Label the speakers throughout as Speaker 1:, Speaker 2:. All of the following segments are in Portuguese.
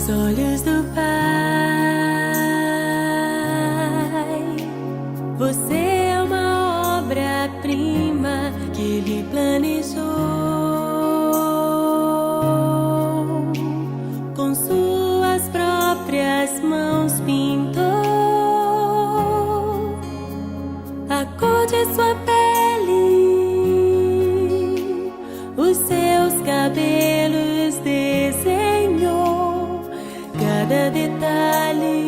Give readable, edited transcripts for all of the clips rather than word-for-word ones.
Speaker 1: aos olhos do Pai. Você é uma obra-prima que Ele planejou, com suas próprias mãos pintou a cor de sua pele, os seus cabelos desenhou, cada detalhe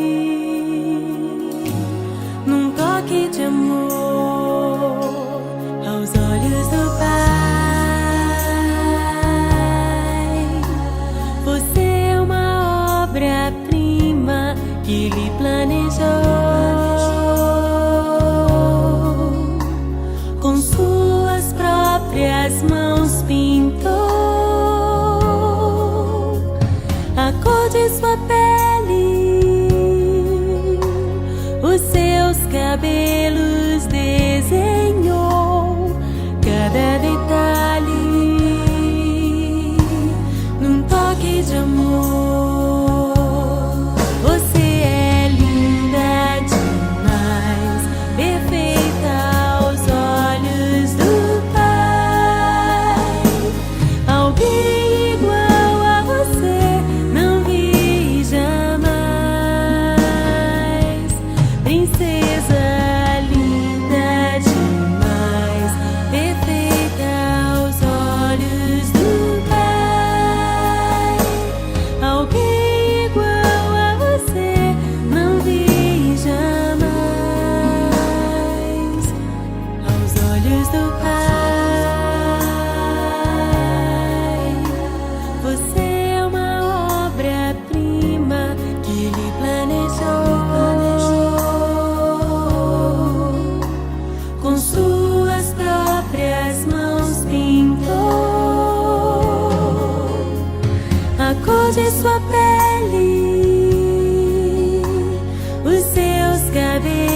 Speaker 1: num toque de amor aos olhos do Pai. Você é uma obra-prima que Ele planejou, com suas próprias mãos pintou a cor de sua pele, os seus cabelos desenhou, cada detalhe num toque de amor. Você é linda demais, perfeita aos olhos do Pai. Alguém igual a você não vi jamais. Princesa linda demais, perfeita aos olhos do Pai. Alguém igual a você não vi jamais aos olhos do Pai. Você é uma obra-prima que Ele planejou, com suas próprias mãos pintou a cor de sua pele, os seus cabelos